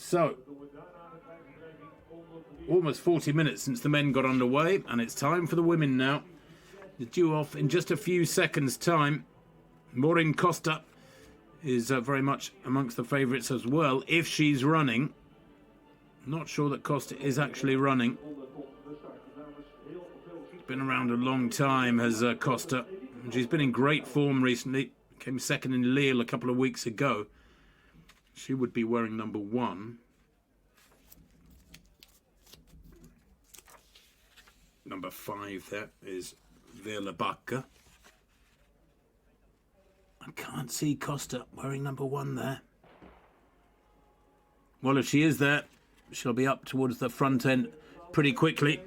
So, almost 40 minutes since the men got underway, and it's time for the women now. They're due off in just a few seconds' time. Maureen Costa is very much amongst the favourites as well, if she's running. Not sure that Costa is actually running. Been around a long time, has Costa. She's been in great form recently. Came second in Lille a couple of weeks ago. She would be wearing number 1. Number 5 there is Vela Bacca. I can't see Costa wearing number 1 there. Well, if she is there, she'll be up towards the front end pretty quickly.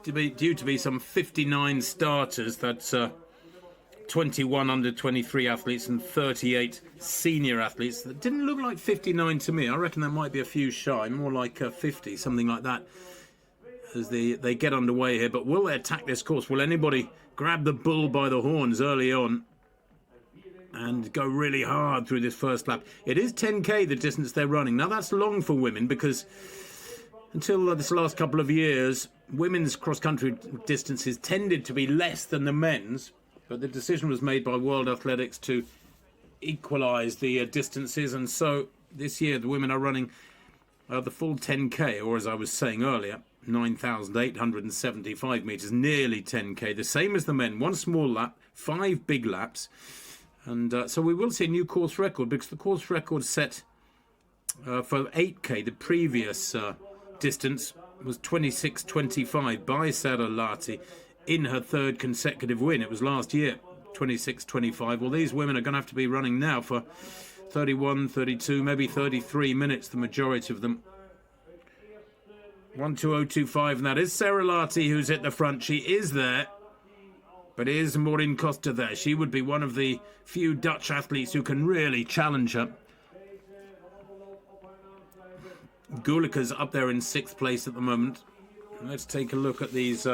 Due to be some 59 starters, that's 21 under-23 athletes and 38 senior athletes. That didn't look like 59 to me. I reckon that might be a few shy, more like 50, something like that, as they get underway here. But will they attack this course? Will anybody grab the bull by the horns early on and go really hard through this first lap? It is 10k the distance they're running. Now that's long for women, because until this last couple of years, women's cross-country distances tended to be less than the men's, but the decision was made by World Athletics to equalise the distances, and so this year the women are running the full 10k, or as I was saying earlier, 9,875 metres, nearly 10k, the same as the men. 1 small lap, 5 big laps, and so we will see a new course record, because the course record set for 8k, the previous distance, was 26.25 by Sarah Lahti in her 3rd consecutive win. It was last year, 26.25. Well, these women are going to have to be running now for 31, 32, maybe 33 minutes, the majority of them. 1:20.25, and that is Sarah Lahti who's at the front. She is there, but is Maureen Costa there? She would be one of the few Dutch athletes who can really challenge her. Gulika's up there in 6th place at the moment. Let's take a look at these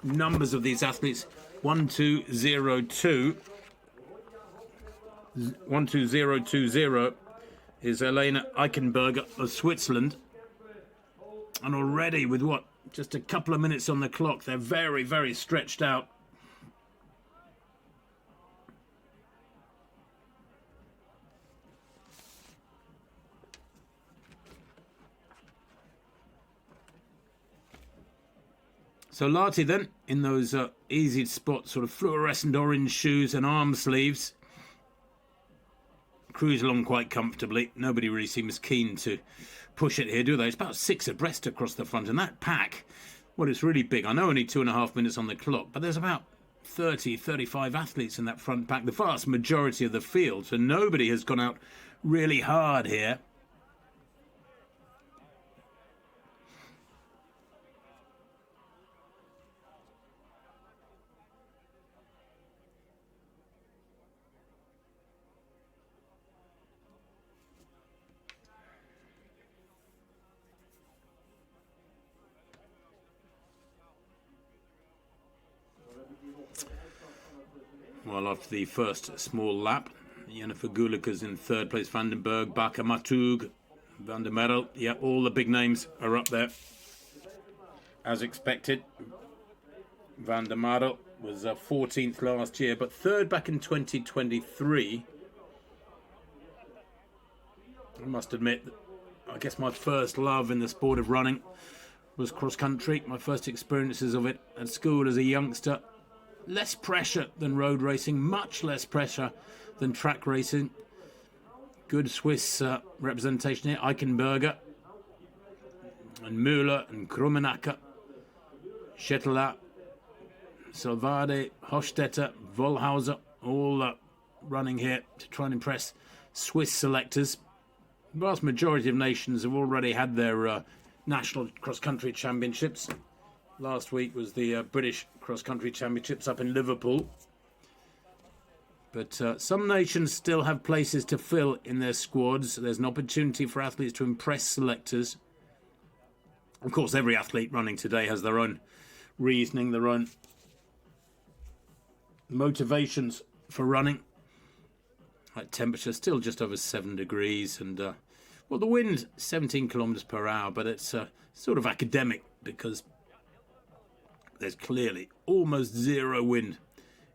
numbers of these athletes. 1:20.20 is Elena Eichenberger of Switzerland. And already with just a couple of minutes on the clock, they're very, very stretched out. So Lahti then, in those easy spots, sort of fluorescent orange shoes and arm sleeves, cruise along quite comfortably. Nobody really seems keen to push it here, do they? It's about 6 abreast across the front, and that pack, well, it's really big. I know only 2.5 minutes on the clock, but there's about 30, 35 athletes in that front pack, the vast majority of the field, so nobody has gone out really hard here. Well, after the first small lap, Jennifer Gulika's in 3rd place, Vandenberg, Bakker, Matug, Van der Merel. Yeah, all the big names are up there, as expected. Van der Merel was 14th last year, but 3rd back in 2023. I must admit, I guess my first love in the sport of running was cross-country. My first experiences of it at school as a youngster. Less pressure than road racing, much less pressure than track racing. Good Swiss representation here. Eichenberger and Müller and Krummenacker, Schettler, Salvade, Hochstetter, Vollhauser, all running here to try and impress Swiss selectors. The vast majority of nations have already had their national cross-country championships. Last week was the British cross-country championships up in Liverpool. But some nations still have places to fill in their squads. There's an opportunity for athletes to impress selectors. Of course, every athlete running today has their own reasoning, their own motivations for running. temperature still just over 7 degrees, and well, the wind 17 kilometers per hour, but it's sort of academic because there's clearly almost zero wind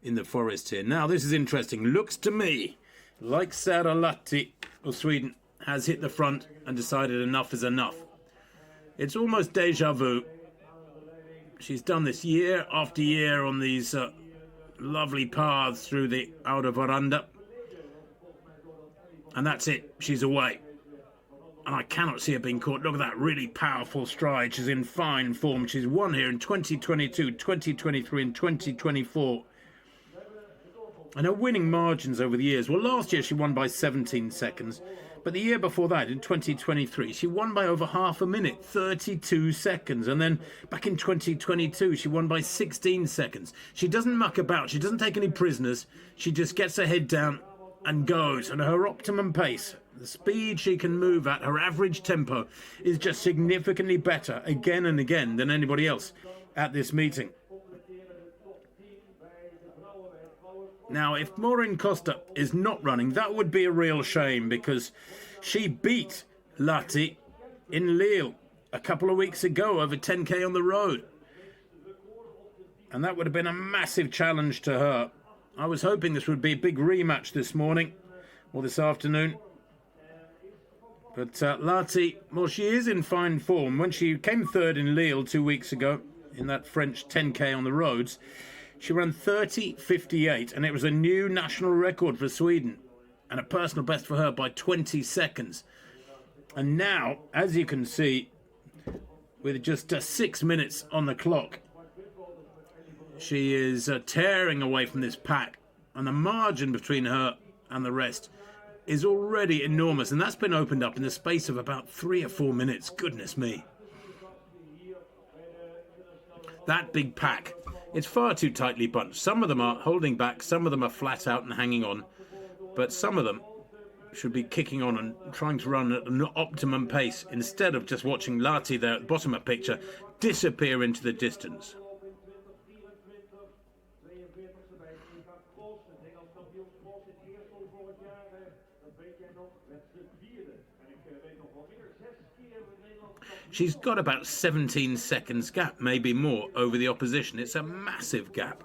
in the forest here. Now, this is interesting. Looks to me like Sara Lahti of Sweden has hit the front and decided enough is enough. It's almost deja vu. She's done this year after year on these lovely paths through the outer veranda. And that's it. She's away. And I cannot see her being caught. Look at that really powerful stride. She's in fine form. She's won here in 2022, 2023 and 2024. And her winning margins over the years. Well, last year she won by 17 seconds. But the year before that, in 2023, she won by over half a minute, 32 seconds. And then back in 2022, she won by 16 seconds. She doesn't muck about. She doesn't take any prisoners. She just gets her head down and goes. And her optimum pace, the speed she can move at, her average tempo, is just significantly better again and again than anybody else at this meeting. Now, if Maureen Costa is not running, that would be a real shame, because she beat Lahti in Lille a couple of weeks ago over 10k on the road. And that would have been a massive challenge to her. I was hoping this would be a big rematch this morning or this afternoon. But Lahti, well, she is in fine form. When she came third in Lille 2 weeks ago in that French 10k on the roads, she ran 30.58, and it was a new national record for Sweden and a personal best for her by 20 seconds. And now, as you can see, with just 6 minutes on the clock, she is tearing away from this pack, and the margin between her and the rest is already enormous, and that's been opened up in the space of about 3 or 4 minutes. Goodness me. That big pack, it's far too tightly bunched. Some of them are holding back, some of them are flat out and hanging on, but some of them should be kicking on and trying to run at an optimum pace instead of just watching Lahti there at the bottom of the picture disappear into the distance. She's got about 17 seconds gap, maybe more, over the opposition. It's a massive gap.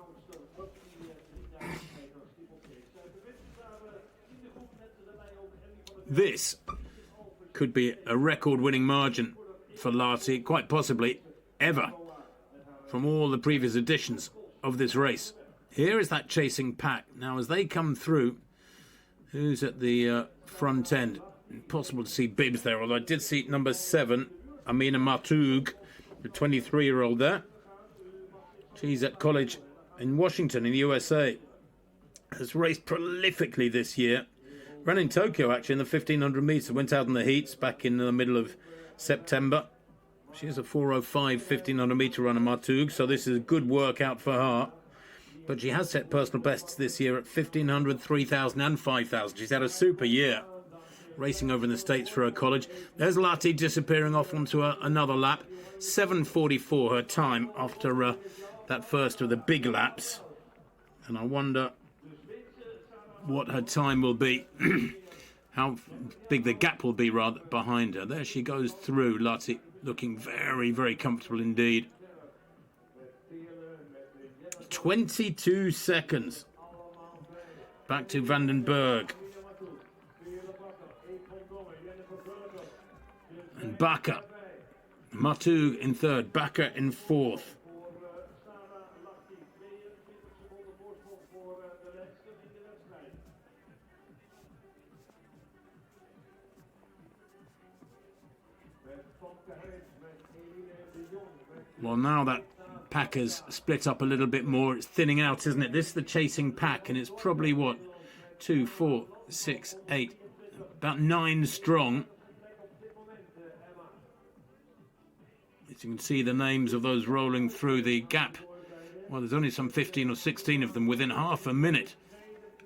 This could be a record-winning margin for Lahti, quite possibly ever, from all the previous editions of this race. Here is that chasing pack. Now, as they come through, who's at the front end? Impossible to see bibs there, although I did see number 7, Amina Martoug, the 23-year-old there. She's at college in Washington in the USA. Has raced prolifically this year. Ran in Tokyo, actually, in the 1,500 metres. Went out in the heats back in the middle of September. She is a 4:05 1,500 metre runner, Martoug, so this is a good workout for her. But she has set personal bests this year at 1,500, 3,000 and 5,000. She's had a super year racing over in the States for her college. There's Lahti disappearing off onto another lap. 7:44 her time after that first of the big laps. And I wonder what her time will be. How big the gap will be, rather, behind her. There she goes through, Lahti, looking very, very comfortable indeed. 22 seconds. Back to Vandenberg. And Bakker. Martoug in third, Bakker in fourth. Well, now that pack has split up a little bit more. It's thinning out, isn't it? This is the chasing pack, and it's probably, what, 2, 4, 6, 8, about 9 strong. As you can see, the names of those rolling through the gap. Well, there's only some 15 or 16 of them within half a minute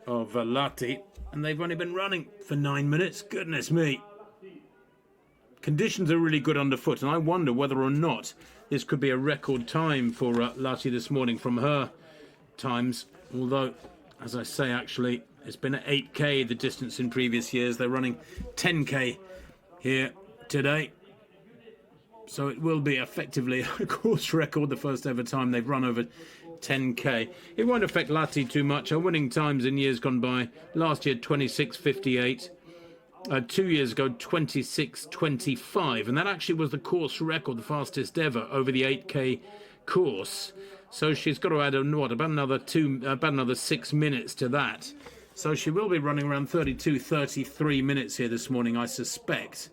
of Lahti, and they've only been running for 9 minutes. Goodness me. Conditions are really good underfoot, and I wonder whether or not this could be a record time for Lahti this morning from her times. Although, as I say, actually, It's been at 8k the distance in previous years. They're running 10k here today. So it will be effectively a course record, the first ever time they've run over 10k. It won't affect Lahti too much. Our winning times in years gone by, last year 26:58. 2 years ago 26:25, and that actually was the course record, the fastest ever over the 8k course. So she's got to add about another 6 minutes to that. So she will be running around 33 minutes here this morning, I suspect.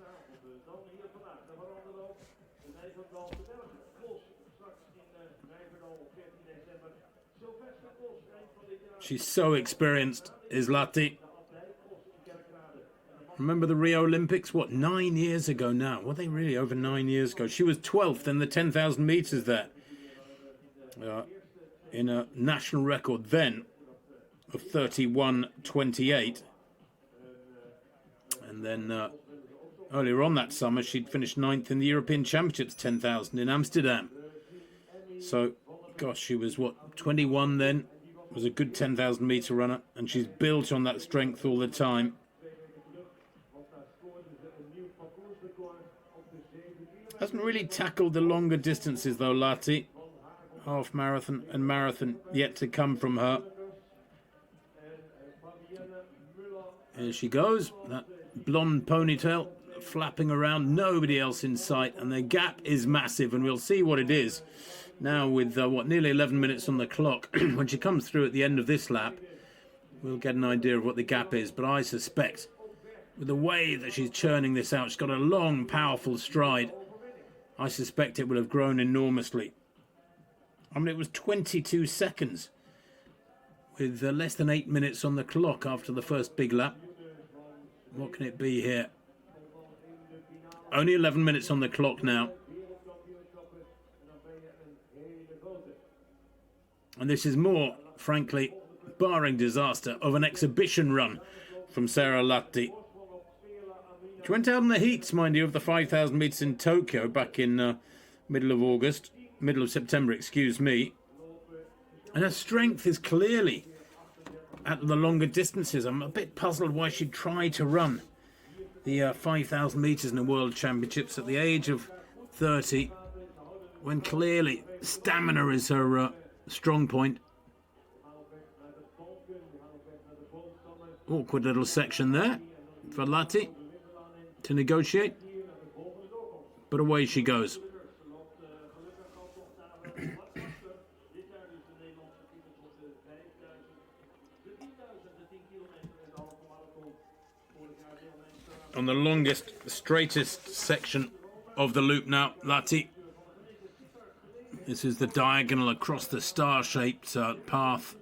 She's so experienced, is Lahti. Remember the Rio Olympics? What, 9 years ago now? Were they really over 9 years ago? She was 12th in the 10,000 metres there. In a national record then of 31:28. And then earlier on that summer, she'd finished 9th in the European Championships 10,000 in Amsterdam. So, gosh, she was, 21 then? Was a good 10,000 metre runner. And she's built on that strength all the time. Hasn't really tackled the longer distances though, Lahti. Half marathon and marathon yet to come from her. Here she goes. That blonde ponytail flapping around. Nobody else in sight. And the gap is massive. And we'll see what it is now with, nearly 11 minutes on the clock. When she comes through at the end of this lap, we'll get an idea of what the gap is. But I suspect with the way that she's churning this out, she's got a long, powerful stride. I suspect it will have grown enormously. I mean, it was 22 seconds with less than 8 minutes on the clock after the first big lap. What can it be here? Only 11 minutes on the clock now. And this is more, frankly, barring disaster, of an exhibition run from Sarah Lahti. She went out in the heats, mind you, of the 5,000 metres in Tokyo back in middle of September, excuse me. And her strength is clearly at the longer distances. I'm a bit puzzled why she tried to run the 5,000 metres in the World Championships at the age of 30, when clearly stamina is her strong point. Awkward little section there for Lahti to negotiate, but away she goes. On the longest, straightest section of the loop now, Lahti. This is the diagonal across the star-shaped path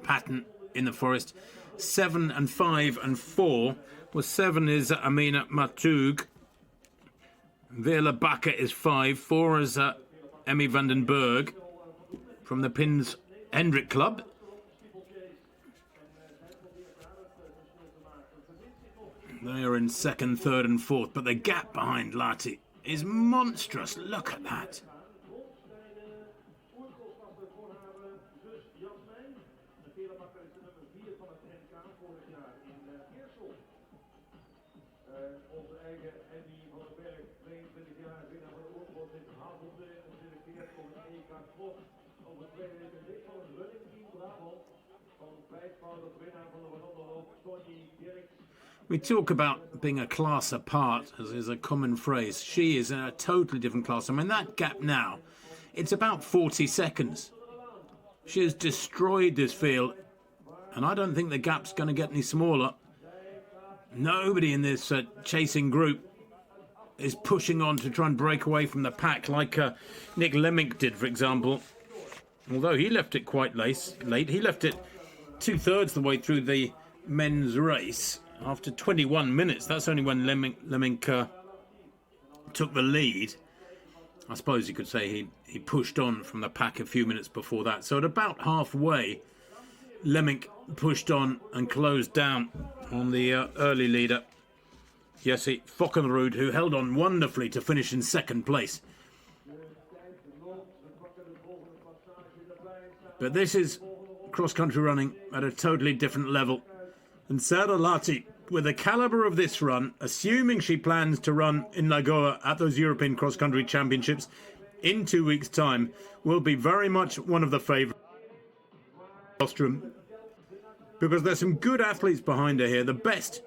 pattern in the forest. 7 and 5 and 4. Well, 7 is Amina Matug. Veerle Bakker is 5. 4 is Emmy van den Berg from the Pins Hendrik Club. They are in 2nd, 3rd and 4th, but the gap behind Lahti is monstrous. Look at that. We talk about being a class apart, as is a common phrase. She is in a totally different class. I mean, that gap now, it's about 40 seconds. She has destroyed this field, and I don't think the gap's going to get any smaller. Nobody in this chasing group is pushing on to try and break away from the pack like Nick Lemmink did, for example. Although he left it quite late. He left it 2/3 the way through the men's race. After 21 minutes, that's only when Lemmink took the lead. I suppose you could say he pushed on from the pack a few minutes before that. So at about halfway, Lemmink pushed on and closed down on the early leader, Jesse Fokkenrud, who held on wonderfully to finish in 2nd place. But this is cross-country running at a totally different level. And Sarah Lahti, with the calibre of this run, assuming she plans to run in Lagoa at those European cross-country championships in 2 weeks' time, will be very much one of the favourites. Because there's some good athletes behind her here. The best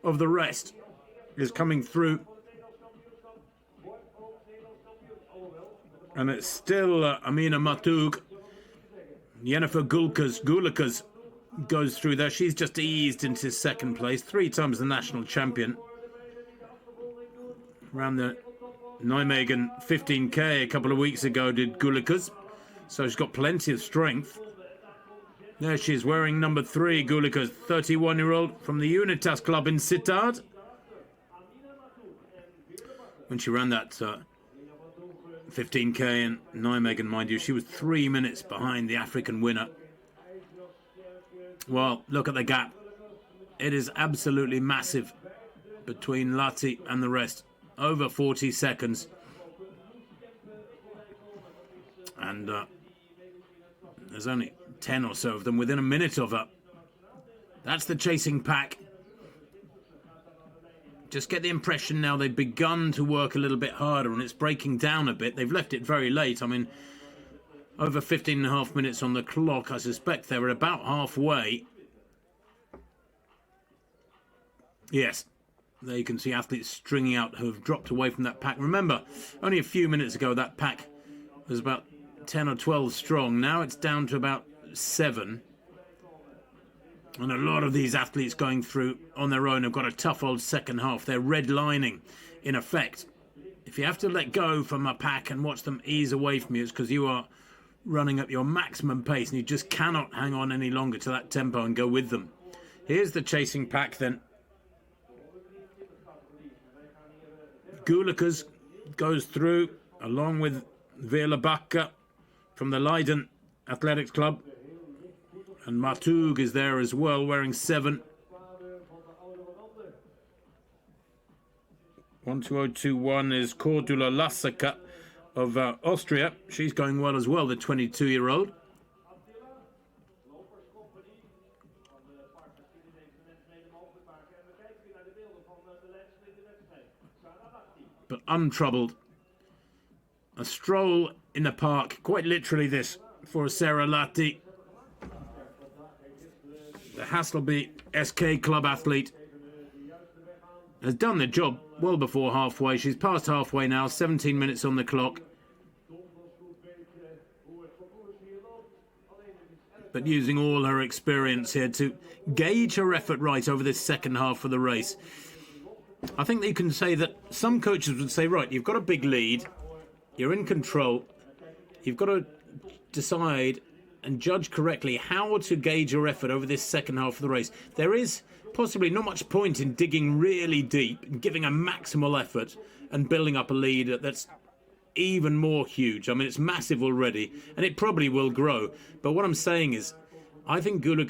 of the rest is coming through. And it's still Amina Matug. Jennifer Gulikas goes through there. She's just eased into second place. 3 times the national champion. Ran the Nijmegen 15K a couple of weeks ago, did Gulikas. So she's got plenty of strength. There she is, wearing number 3, Gulikas, 31-year-old from the Unitas club in Sittard. When she ran that 15K in Nijmegen, mind you, she was 3 minutes behind the African winner. Well, look at the gap. It is absolutely massive between Lahti and the rest. Over 40 seconds. And there's only 10 or so of them within a minute of her. That's the chasing pack. Just get the impression now they've begun to work a little bit harder and it's breaking down a bit. They've left it very late. I mean, over 15 and a half minutes on the clock. I suspect they were about halfway. Yes, there you can see athletes stringing out who have dropped away from that pack. Remember, only a few minutes ago that pack was about 10 or 12 strong. Now it's down to about 7. And a lot of these athletes going through on their own have got a tough old second half. They're redlining, in effect. If you have to let go from a pack and watch them ease away from you, it's because you are running at your maximum pace and you just cannot hang on any longer to that tempo and go with them. Here's the chasing pack then. Gulikas goes through along with Vela Bacca from the Leiden Athletics Club. And Matug is there as well, wearing 7. 12021 is Cordula Lasaka of Austria. She's going well as well, the 22-year-old. But untroubled. A stroll in the park, quite literally this, for Sarah Lahti. The Hasselby SK club athlete has done the job well before halfway. She's past halfway now, 17 minutes on the clock. But using all her experience here to gauge her effort right over this second half of the race. I think that you can say that some coaches would say, right, you've got a big lead, you're in control, you've got to decide and judge correctly how to gauge your effort over this second half of the race. There is possibly not much point in digging really deep and giving a maximal effort and building up a lead that's even more huge. I mean, it's massive already, and it probably will grow. But what I'm saying is, I think Sarah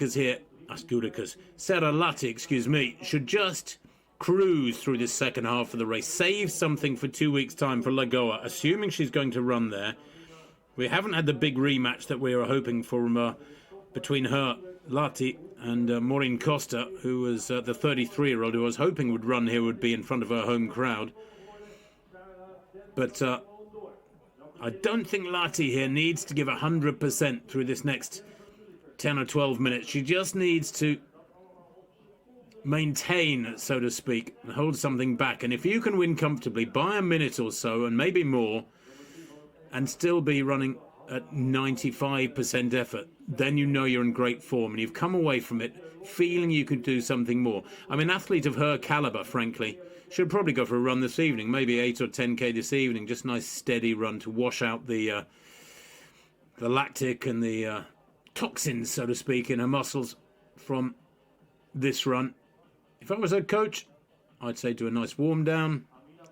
Lahti, excuse me, should just cruise through this second half of the race. Save something for 2 weeks' time for Lagoa, assuming she's going to run there. We haven't had the big rematch that we were hoping for between her, Lahti, and Maureen Costa, who was the 33-year-old who I was hoping would run here, would be in front of her home crowd. But I don't think Lahti here needs to give 100% through this next 10 or 12 minutes. She just needs to maintain, so to speak, and hold something back. And if you can win comfortably by a minute or so, and maybe more, and still be running at 95% effort, then you know you're in great form and you've come away from it feeling you could do something more. I mean, an athlete of her calibre, frankly, should probably go for a run this evening, maybe 8 or 10k this evening, just a nice steady run to wash out the lactic and the toxins, so to speak, in her muscles from this run. If I was her coach, I'd say do a nice warm down,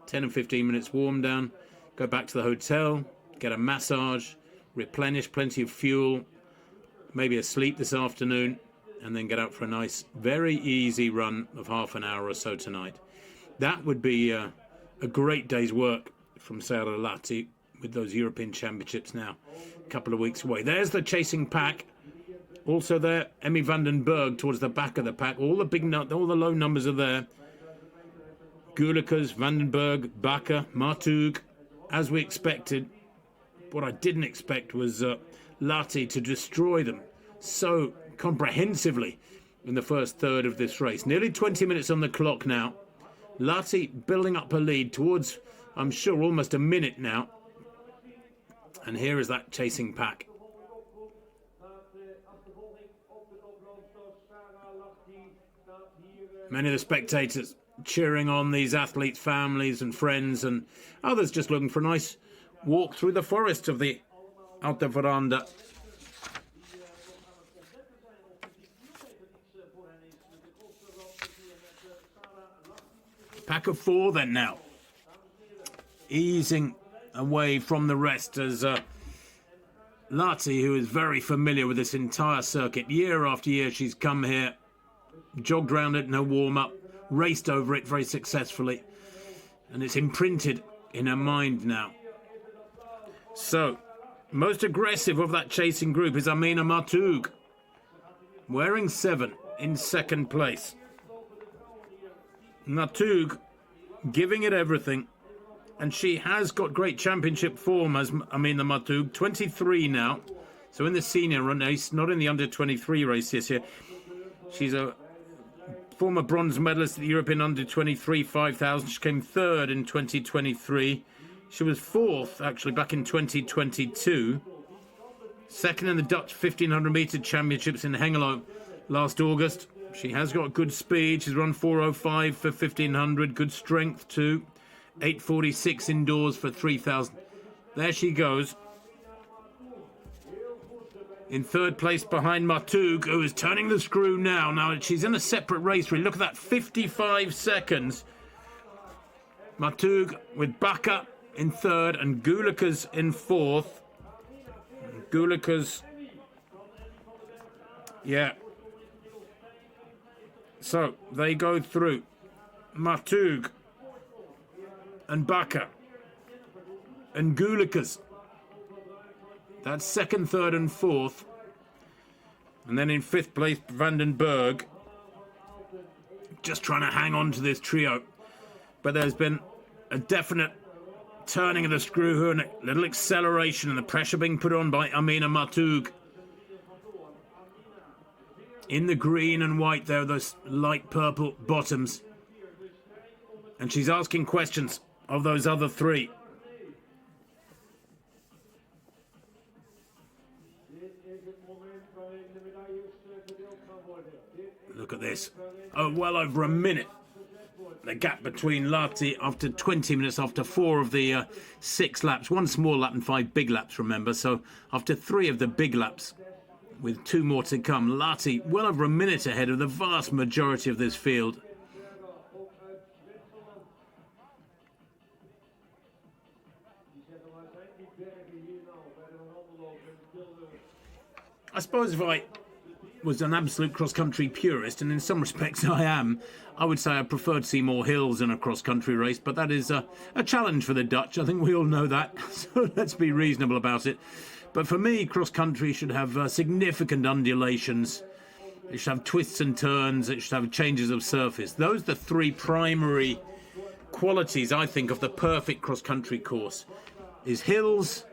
10 and 15 minutes warm down, go back to the hotel, get a massage, replenish plenty of fuel, maybe a sleep this afternoon, and then get out for a nice, very easy run of half an hour or so tonight. That would be a great day's work from Sarah Lahti with those European Championships now a couple of weeks away. There's the chasing pack. Also there, Emmy van den Berg towards the back of the pack. All the low numbers are there. Gulikas, van den Berg, Bakker, Martug, as we expected. What I didn't expect was Lahti to destroy them so comprehensively in the first third of this race. Nearly 20 minutes on the clock now. Lahti building up her lead towards, I'm sure, almost a minute now. And here is that chasing pack. Many of the spectators cheering on these athletes' families and friends, and others just looking for a nice walk through the forest of the Outer Veranda. Pack of four then now. Easing away from the rest as Lahti, who is very familiar with this entire circuit. Year after year she's come here, jogged round it in her warm-up, raced over it very successfully, and it's imprinted in her mind now. So, most aggressive of that chasing group is Amina Martug, wearing 7 in second place. Martug giving it everything, and she has got great championship form as Amina Martug, 23 now, so in the senior race, not in the under-23 race this year. She's a former bronze medalist at the European Under-23 5000. She came third in 2023. She was fourth, actually, back in 2022. Second in the Dutch 1500-metre championships in Hengelo last August. She has got good speed. She's run 4:05 for 1500. Good strength, too. 8:46 indoors for 3000. There she goes. In third place behind Martug, who is turning the screw now. Now she's in a separate race. Look at that, 55 seconds. Martug with Bakker in third and Gulikas in fourth. Gulikas, yeah. So they go through. Martug and Bakker and Gulikas. That's second, third and fourth. And then in fifth place, Van den Berg. Just trying to hang on to this trio. But there's been a definite turning of the screw here and a little acceleration and the pressure being put on by Amina Martug. In the green and white there, those light purple bottoms. And she's asking questions of those other three. Look at this. Oh, well over a minute. The gap between Lahti after 20 minutes, after 4 of the 6 laps. 1 small lap and 5 big laps, remember. So after 3 of the big laps, with 2 more to come, Lahti well over a minute ahead of the vast majority of this field. I suppose if I was an absolute cross-country purist, and in some respects I am, I would say I prefer to see more hills in a cross-country race, but that is a challenge for the Dutch. I think we all know that, so let's be reasonable about it. But for me, cross-country should have significant undulations. It should have twists and turns. It should have changes of surface. Those are the 3 primary qualities, I think, of the perfect cross-country course, is hills,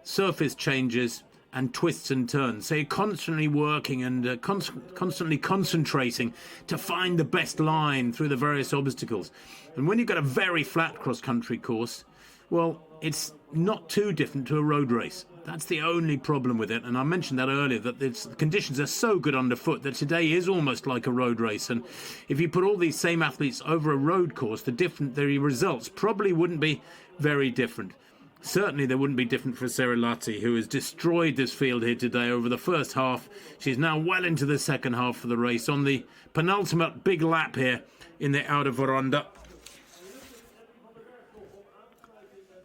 surface changes, and twists and turns. So you're constantly working and constantly concentrating to find the best line through the various obstacles. And when you've got a very flat cross-country course, well, it's not too different to a road race. That's the only problem with it. And I mentioned that earlier, that the conditions are so good underfoot that today is almost like a road race. And if you put all these same athletes over a road course, the results probably wouldn't be very different. Certainly they wouldn't be different for Sarah Lahti, who has destroyed this field here today over the first half. She's now well into the second half of the race on the penultimate big lap here in the Outer Veranda.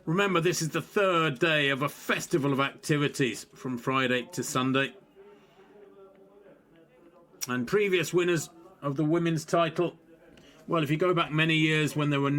Remember, this is the 3rd day of a festival of activities from Friday to Sunday. And previous winners of the women's title, well, if you go back many years when there were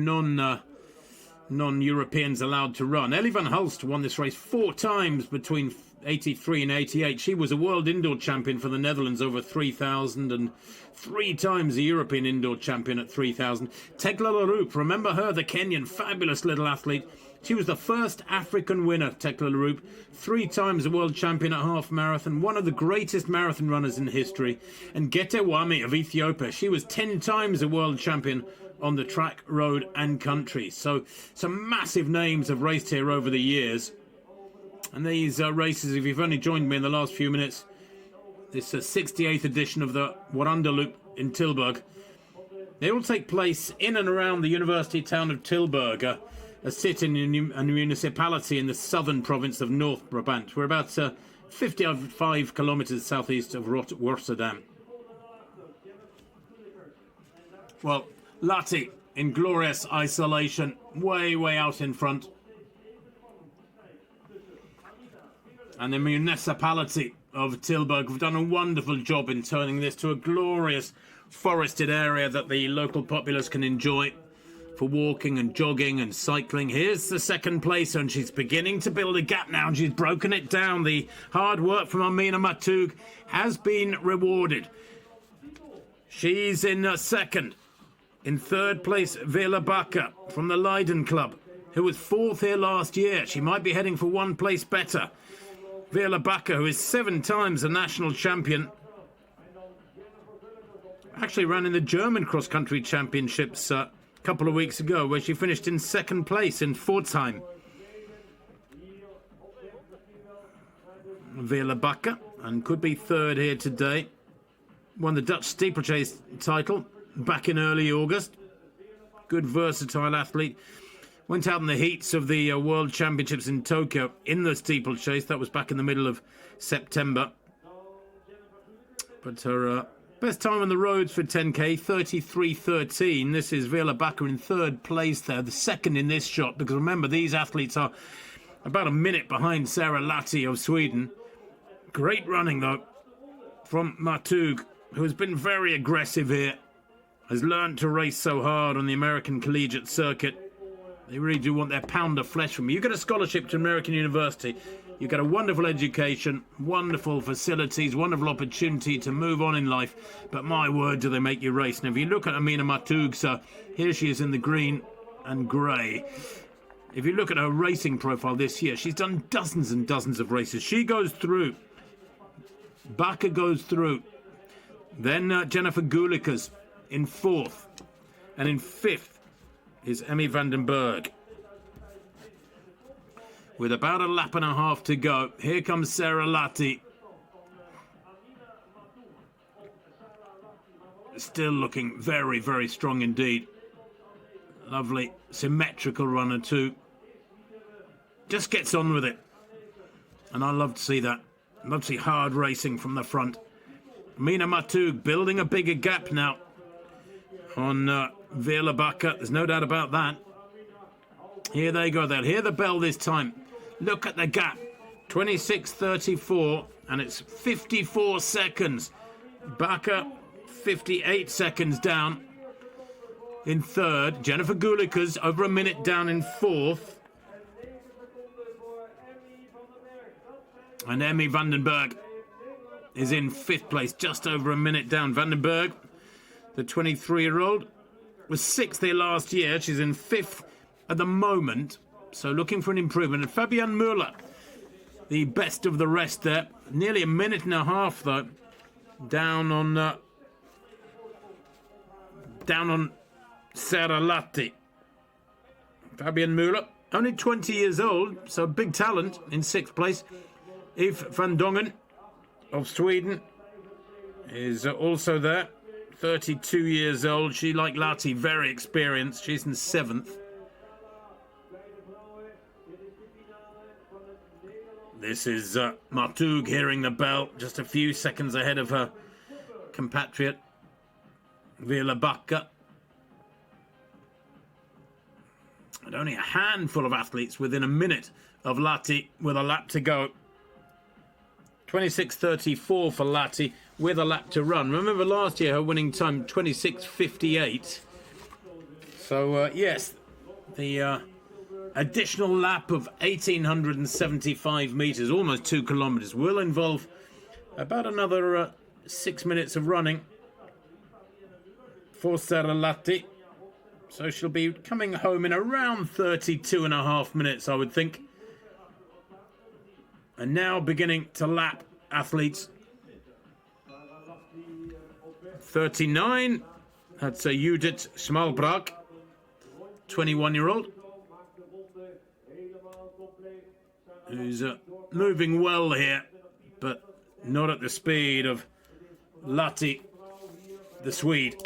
non-Europeans allowed to run. Ellie van Hulst won this race 4 times between 83 and 88. She was a world indoor champion for the Netherlands over 3,000 and 3 times a European indoor champion at 3,000. Tegla Laroup, remember her, the Kenyan, fabulous little athlete. She was the first African winner, Tekla Laroup, 3 times a world champion at half marathon, one of the greatest marathon runners in history. And Getewami of Ethiopia, she was 10 times a world champion on the track, road and country. So some massive names have raced here over the years. And these races, if you've only joined me in the last few minutes, this 68th edition of the Warandeloop in Tilburg, they all take place in and around the university town of Tilburg, a city and a municipality in the southern province of North Brabant. We're about 55 kilometres southeast of Rotterdam. Well, Lahti in glorious isolation, way out in front. And the municipality of Tilburg have done a wonderful job in turning this to a glorious forested area that the local populace can enjoy for walking and jogging and cycling. Here's the second place, and she's beginning to build a gap now, and she's broken it down. The hard work from Amina Matug has been rewarded. She's in second. In third place, Vela Bakker from the Leiden Club, who was 4th here last year. She might be heading for one place better. Vela Bakker, who is 7 times a national champion, actually ran in the German cross-country championships a couple of weeks ago, where she finished in 2nd place in Pforzheim. Vela Bakker, and could be 3rd here today. Won the Dutch steeplechase title back in early August. Good versatile athlete. Went out in the heats of the World Championships in Tokyo in the steeplechase. That was back in the middle of September. But her best time on the roads for 10k, 33:13. This is Vela Bakker in 3rd place there, the 2nd in this shot, because remember, these athletes are about a minute behind Sarah Lahti of Sweden. Great running, though, from Matug, who has been very aggressive here, has learned to race so hard on the American collegiate circuit. They really do want their pound of flesh from you. You get a scholarship to American University. You get a wonderful education, wonderful facilities, wonderful opportunity to move on in life. But my word, do they make you race. Now, if you look at Amina Matug, so here she is in the green and grey. If you look at her racing profile this year, she's done dozens and dozens of races. She goes through. Bakker goes through. Then Jennifer Gulikas in 4th. And in 5th is Emmy van den Berg. With about a lap and a half to go, here comes Sarah Lahti. Still looking very strong indeed. Lovely, symmetrical runner too. Just gets on with it. And I love to see that. I love to see hard racing from the front. Amina Matug building a bigger gap now on Vela Bakker. There's no doubt about that. Here they go. They'll hear the bell this time. Look at the gap. 26:34, and it's 54 seconds. Bakker, 58 seconds down in 3rd. Jennifer Gulikas over a minute down in 4th. And Emmy van den Berg is in 5th place, just over a minute down. Van den Berg, the 23-year-old, was 6th here last year. She's in 5th at the moment, so looking for an improvement. And Fabienne Müller, the best of the rest there. Nearly a minute and a half, though, down on Sarah Lahti. Fabienne Müller, only 20 years old, so big talent, in 6th place. Eve van Dongen of Sweden is also there. 32 years old. She, like Lahti, very experienced. She's in 7th. This is Matug hearing the bell, just a few seconds ahead of her compatriot, Vela Bakker. And only a handful of athletes within a minute of Lahti with a lap to go. 26:34 for Lahti with a lap to run. Remember last year her winning time 26:58. So yes, the additional lap of 1,875 metres, almost 2 kilometres, will involve about another 6 minutes of running for Sarah Lahti. So she'll be coming home in around 32.5 minutes, I would think. And now beginning to lap athletes. 39, that's a Judith Schmalbrak, 21-year-old, who's moving well here, but not at the speed of Lahti, the Swede.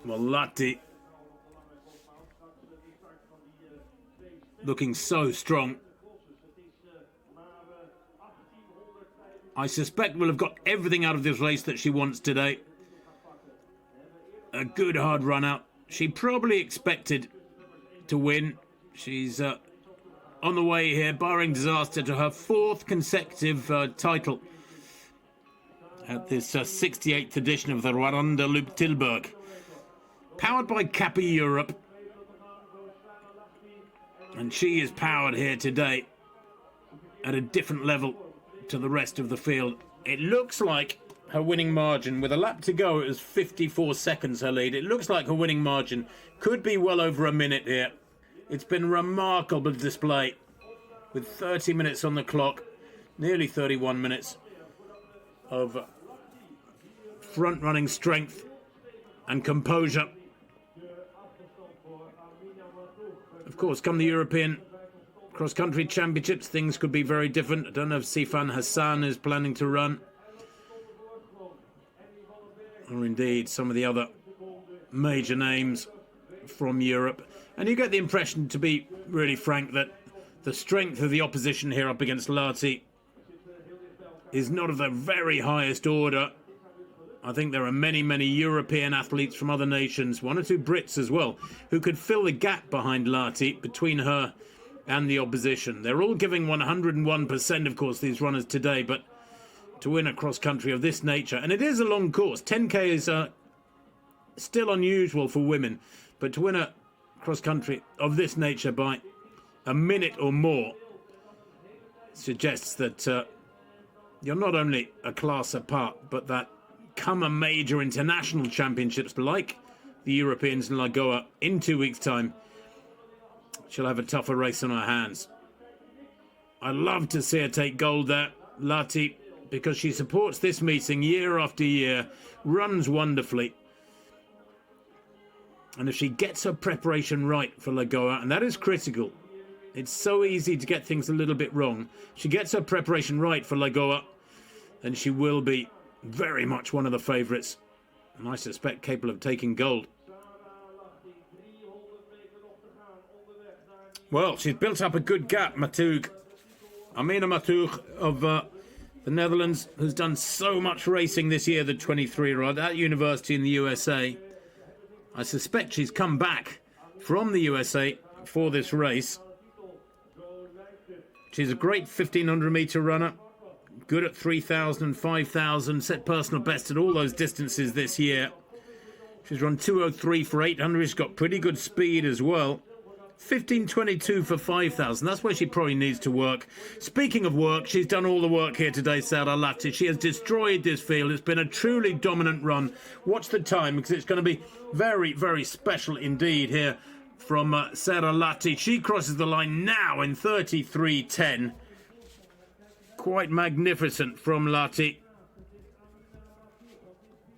Well, Lahti looking so strong. I suspect will have got everything out of this race that she wants today. A good hard run out. She probably expected to win. She's on the way here, barring disaster, to her 4th consecutive title at this 68th edition of the Warandeloop Tilburg. Powered by Kappa Europe. And she is powered here today at a different level to the rest of the field. It looks like her winning margin, with a lap to go, it was 54 seconds her lead. It looks like her winning margin could be well over a minute here. It's been remarkable display with 30 minutes on the clock, nearly 31 minutes of front-running strength and composure. Of course, come the European cross-country championships, things could be very different. I don't know if Sifan Hassan is planning to run, or indeed some of the other major names from Europe. And you get the impression, to be really frank, that the strength of the opposition here up against Lahti is not of the very highest order. I think there are many, many European athletes from other nations, 1 or 2 Brits as well, who could fill the gap behind Lahti, between her and the opposition. They're all giving 101%, of course, these runners today, but to win a cross-country of this nature, and it is a long course, 10k is still unusual for women, but to win a cross-country of this nature by a minute or more suggests that you're not only a class apart, but that come a major international championships like the Europeans in Lagoa in 2 weeks' time, she'll have a tougher race on her hands. I'd love to see her take gold there, Lahti, because she supports this meeting year after year, runs wonderfully. And if she gets her preparation right for Lagoa, and that is critical, it's so easy to get things a little bit wrong. She gets her preparation right for Lagoa, then she will be very much one of the favourites, and I suspect capable of taking gold. Well, she's built up a good gap, Matoug. Amina Matoug of the Netherlands, who's done so much racing this year, the 23-year-old, at university in the USA. I suspect she's come back from the USA for this race. She's a great 1,500-metre runner. Good at 3,000 and 5,000, set personal best at all those distances this year. She's run 2:03 for 800. She's got pretty good speed as well. 15:22 for 5,000. That's where she probably needs to work. Speaking of work, she's done all the work here today, Sarah Lahti. She has destroyed this field. It's been a truly dominant run. Watch the time, because it's going to be very, very special indeed here from Sarah Lahti. She crosses the line now in 33:10. Quite magnificent from Lahti.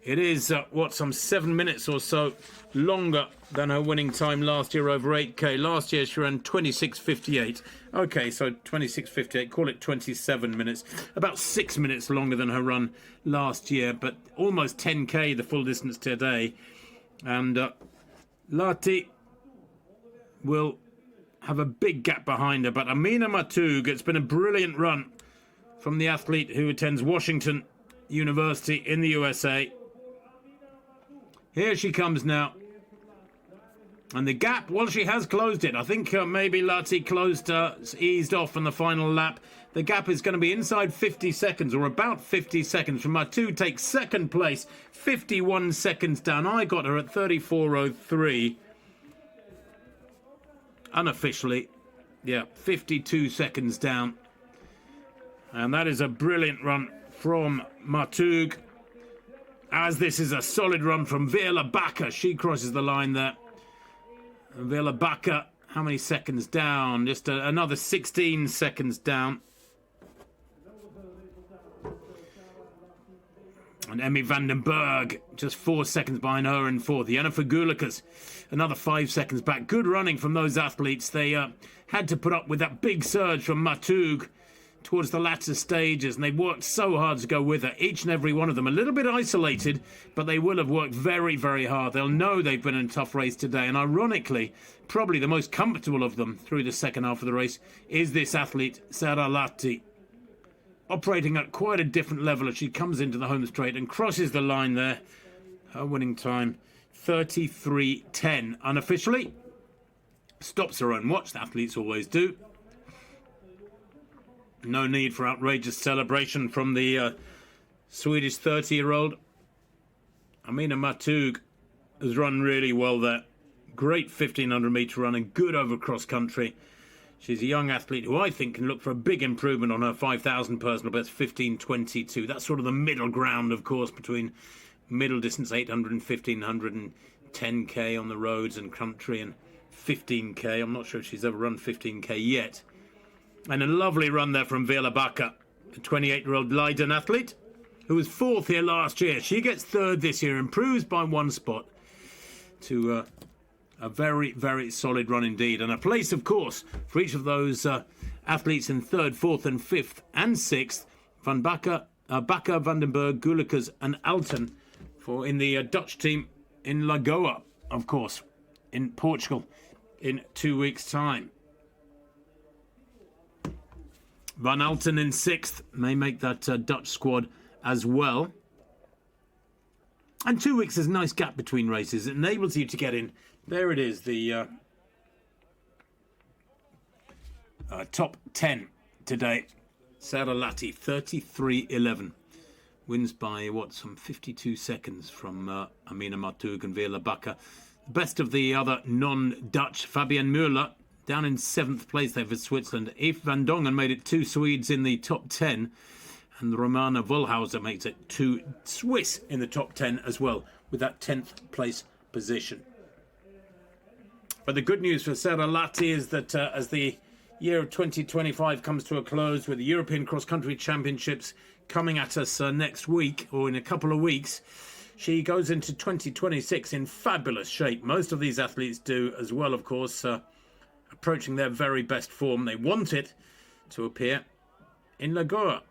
It is, some 7 minutes or so longer than her winning time last year over 8k. Last year she ran 26:58. Okay, so 26:58, call it 27 minutes. About 6 minutes longer than her run last year, but almost 10k the full distance today. And Lahti will have a big gap behind her, but Amina Matoug, it's been a brilliant run from the athlete who attends Washington University in the USA. Here she comes now. And the gap, well, she has closed it. I think maybe Lahti eased off on the final lap. The gap is going to be inside 50 seconds, or about 50 seconds, from Matoug takes second place, 51 seconds down. I got her at 34.03. Unofficially, yeah, 52 seconds down. And that is a brilliant run from Matoug, as this is a solid run from Veerle Bakker. She crosses the line there. Veerle Bakker, how many seconds down? Just another 16 seconds down. And Emmy van den Berg, just 4 seconds behind her in fourth. Jennifer Gulikas, another 5 seconds back. Good running from those athletes. They had to put up with that big surge from Matoug towards the latter stages, and they worked so hard to go with her, each and every one of them. A little bit isolated, but they will have worked very, very hard. They'll know they've been in a tough race today, and ironically, probably the most comfortable of them through the second half of the race is this athlete, Sara Lahti, operating at quite a different level as she comes into the home straight and crosses the line there. Her winning time, 33.10 unofficially. Stops her own watch, the athletes always do. No need for outrageous celebration from the Swedish 30-year-old. Amina Matoug has run really well there. Great 1500-metre run and good over cross-country. She's a young athlete who I think can look for a big improvement on her 5,000 personal best, 15:22. That's sort of the middle ground, of course, between middle distance 800 and 1500 and 10k on the roads and country and 15k. I'm not sure if she's ever run 15k yet. And a lovely run there from Veerle Bakker, a 28-year-old Leiden athlete who was fourth here last year. She gets third this year, improves by 1 spot to a very, very solid run indeed. And a place, of course, for each of those athletes in third, fourth and fifth and sixth. Van Bakker, Van den Berg, Gulikas and Alten in the Dutch team in Lagoa, of course, in Portugal in 2 weeks' time. Van Alten in sixth may make that Dutch squad as well. And 2 weeks is a nice gap between races. It enables you to get in. There it is, the top 10 today. Sara Lahti, 33.11. Wins by, some 52 seconds from Amina Matoug and Veerle Bakker. Best of the other non-Dutch, Fabienne Müller, down in 7th place there for Switzerland. Eve van Dongen made it 2 Swedes in the top 10. And Romana Wollhauser makes it 2 Swiss in the top 10 as well, with that 10th place position. But the good news for Sara Lahti is that as the year of 2025 comes to a close, with the European Cross Country Championships coming at us next week, or in a couple of weeks, she goes into 2026 in fabulous shape. Most of these athletes do as well, of course, approaching their very best form. They want it to appear in Lagoa,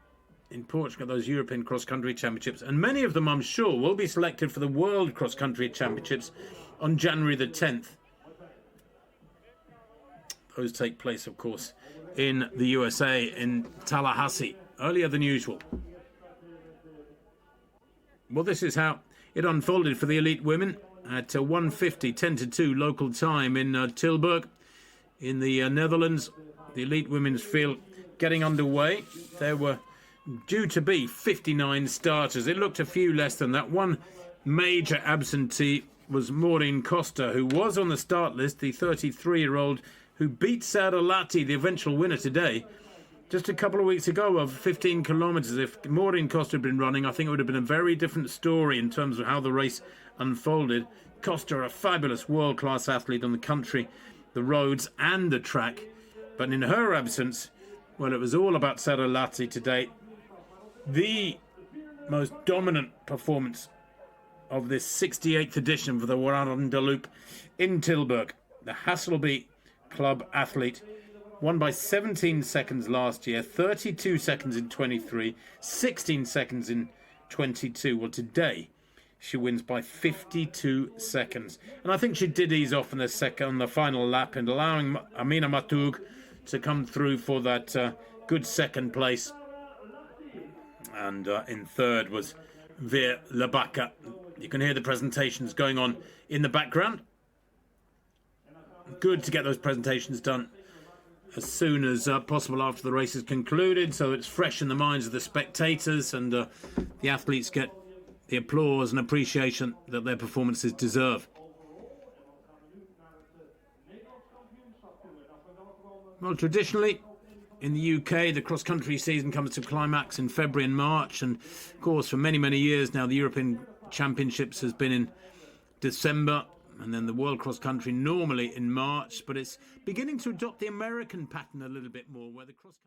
in Portugal, those European Cross Country Championships. And many of them, I'm sure, will be selected for the World Cross Country Championships on January the 10th. Those take place, of course, in the USA, in Tallahassee, earlier than usual. Well, this is how it unfolded for the elite women at 1:50, 10-2 local time in Tilburg, in the Netherlands. The elite women's field getting underway. There were due to be 59 starters. It looked a few less than that. One major absentee was Maureen Costa, who was on the start list, the 33-year-old who beat Sara Lahti, the eventual winner today, just a couple of weeks ago of 15 kilometres. If Maureen Costa had been running, I think it would have been a very different story in terms of how the race unfolded. Costa, a fabulous world-class athlete on the country, the roads and the track. But in her absence, well, it was all about Sara Lahti today. The most dominant performance of this 68th edition for the Warandeloop in Tilburg. The Hasselby Club athlete won by 17 seconds last year, 32 seconds in 23, 16 seconds in 22. Well, today she wins by 52 seconds. And I think she did ease off in the final lap, and allowing Amina Matoug to come through for that good second place. And in third was Veerle Bakker. You can hear the presentations going on in the background. Good to get those presentations done as soon as possible after the race is concluded, so it's fresh in the minds of the spectators, and the athletes get the applause and appreciation that their performances deserve. Well, traditionally, in the UK, the cross-country season comes to climax in February and March, and of course, for many, many years now, the European Championships has been in December, and then the World Cross Country normally in March, but it's beginning to adopt the American pattern a little bit more, where the cross